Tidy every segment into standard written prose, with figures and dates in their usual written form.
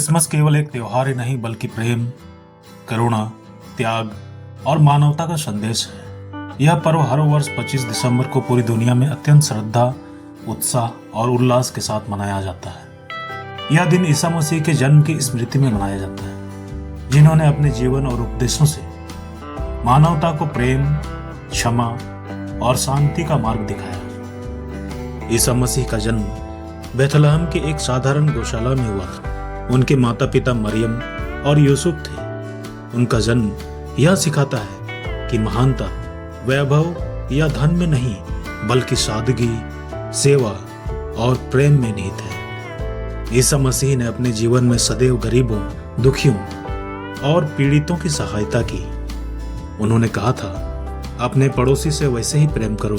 Christmas केवल एक त्योहार ही नहीं बल्कि प्रेम, करुणा, त्याग और मानवता का संदेश है। यह पर्व हर वर्ष 25 दिसंबर को पूरी दुनिया में अत्यंत श्रद्धा, उत्साह और उल्लास के साथ मनाया जाता है। यह दिन ईसा मसीह के जन्म की स्मृति में मनाया जाता है, जिन्होंने अपने जीवन और उपदेशों से मानवता को प्रेम, क्षमा और शांति का मार्ग दिखाया। ईसा मसीह का जन्म बेथलहम के एक साधारण गौशाला में हुआ था। उनके माता पिता मरियम और यूसुफ थे। उनका जन्म यह सिखाता है कि महानता वैभव या धन में नहीं बल्कि सादगी, सेवा और प्रेम में निहित है। ईसा मसीह ने अपने जीवन में सदैव गरीबों, दुखियों और पीड़ितों की सहायता की। उन्होंने कहा था, अपने पड़ोसी से वैसे ही प्रेम करो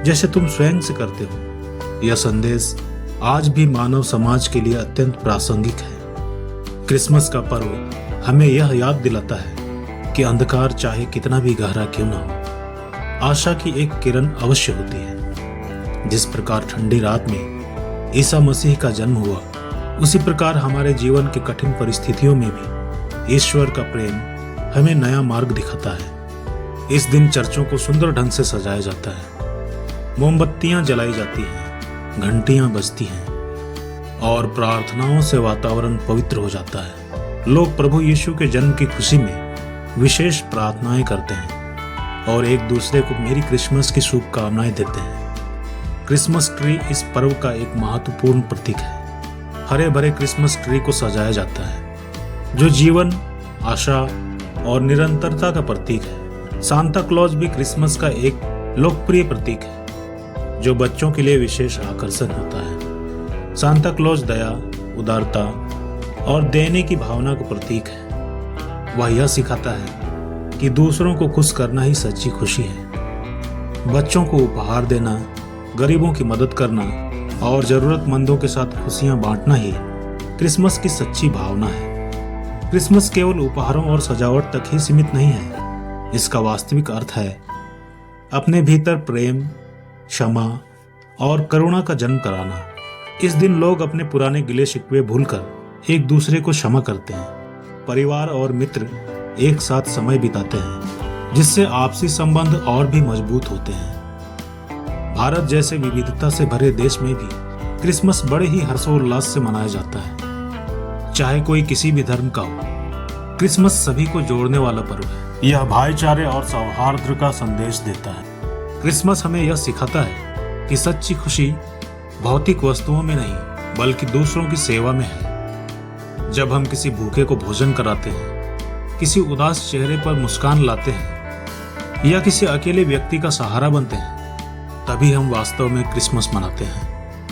जैसे तुम स्वयं से करते हो। यह संदेश आज भी मानव समाज के लिए अत्यंत प्रासंगिक है। क्रिसमस का पर्व हमें यह याद दिलाता है कि अंधकार चाहे कितना भी गहरा क्यों ना हो, आशा की एक किरण अवश्य होती है। जिस प्रकार ठंडी रात में ईसा मसीह का जन्म हुआ, उसी प्रकार हमारे जीवन की कठिन परिस्थितियों में भी ईश्वर का प्रेम हमें नया मार्ग दिखाता है। इस दिन चर्चों को सुंदर ढंग से सजाया जाता है, मोमबत्तियां जलाई जाती हैं, घंटियां बजती हैं और प्रार्थनाओं से वातावरण पवित्र हो जाता है। लोग प्रभु यीशु के जन्म की खुशी में विशेष प्रार्थनाएं करते हैं और एक दूसरे को मेरी क्रिसमस की शुभकामनाएं देते हैं। क्रिसमस ट्री इस पर्व का एक महत्वपूर्ण प्रतीक है। हरे भरे क्रिसमस ट्री को सजाया जाता है, जो जीवन, आशा और निरंतरता का प्रतीक है। सांता क्लॉज भी क्रिसमस का एक लोकप्रिय प्रतीक है, जो बच्चों के लिए विशेष आकर्षण होता है। सांता क्लॉज दया, उदारता और देने की भावना का प्रतीक है। वह यह सिखाता है कि दूसरों को खुश करना ही सच्ची खुशी है। बच्चों को उपहार देना, गरीबों की मदद करना और जरूरतमंदों के साथ खुशियां बांटना ही क्रिसमस की सच्ची भावना है। क्रिसमस केवल उपहारों और सजावट तक ही सीमित नहीं है। इसका वास्तविक अर्थ है अपने भीतर प्रेम, क्षमा और करुणा का जन्म कराना। इस दिन लोग अपने पुराने गिले शिकवे भूलकर एक दूसरे को क्षमा करते हैं। परिवार और मित्र एक साथ समय बिताते हैं, जिससे आपसी संबंध और भी मजबूत होते हैं। भारत जैसे विविधता से भरे देश में भी क्रिसमस बड़े ही हर्षोल्लास से मनाया जाता है। चाहे कोई किसी भी धर्म का हो, क्रिसमस सभी को जोड़ने वाला पर्व है। यह भाईचारे और सौहार्द का संदेश देता है। क्रिसमस हमें यह सिखाता है कि सच्ची खुशी भौतिक वस्तुओं में नहीं बल्कि दूसरों की सेवा में है। जब हम किसी भूखे को भोजन कराते हैं, किसी उदास चेहरे पर मुस्कान लाते हैं या किसी अकेले व्यक्ति का सहारा बनते हैं, तभी हम वास्तव में क्रिसमस मनाते हैं।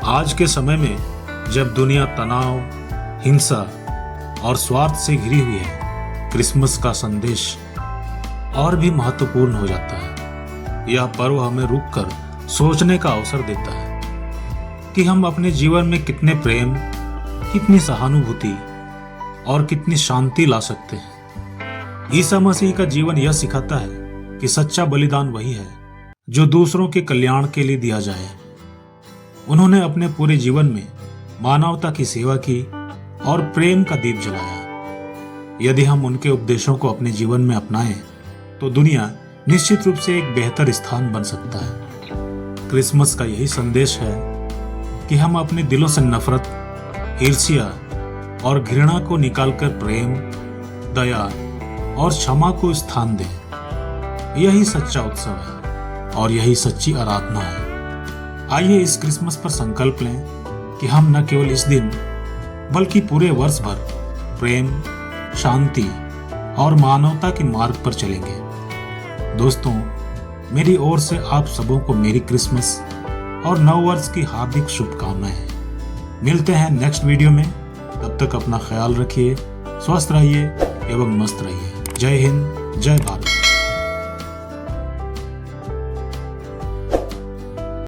आज के समय में जब दुनिया तनाव, हिंसा और स्वार्थ से घिरी हुई है, क्रिसमस का संदेश और भी महत्वपूर्ण हो जाता है। यह पर्व हमें रुककर सोचने का अवसर देता है कि हम अपने जीवन में कितने प्रेम, कितनी सहानुभूति और कितनी शांति ला सकते हैं। ईसा मसीह का जीवन यह सिखाता है कि सच्चा बलिदान वही है जो दूसरों के कल्याण के लिए दिया जाए। उन्होंने अपने पूरे जीवन में मानवता की सेवा की और प्रेम का दीप जलाया। यदि हम उनके उपदेशों को अपने जीवन में अपनाएं, तो दुनिया निश्चित रूप से एक बेहतर स्थान बन सकता है। क्रिसमस का यही संदेश है कि हम अपने दिलों से नफरत, ईर्ष्या और घृणा को निकालकर प्रेम, दया और क्षमा को स्थान दें। यही सच्चा उत्सव है और यही सच्ची आराधना है। आइए इस क्रिसमस पर संकल्प लें कि हम न केवल इस दिन बल्कि पूरे वर्ष भर प्रेम, शांति और मानवता के मार्ग पर चलेंगे। दोस्तों, मेरी ओर से आप सबों को मेरी क्रिसमस और नव वर्ष की हार्दिक शुभकामनाएं। मिलते हैं नेक्स्ट वीडियो में। तब तक अपना ख्याल रखिए, स्वस्थ रहिए एवं मस्त रहिए। जय हिंद, जय भारत।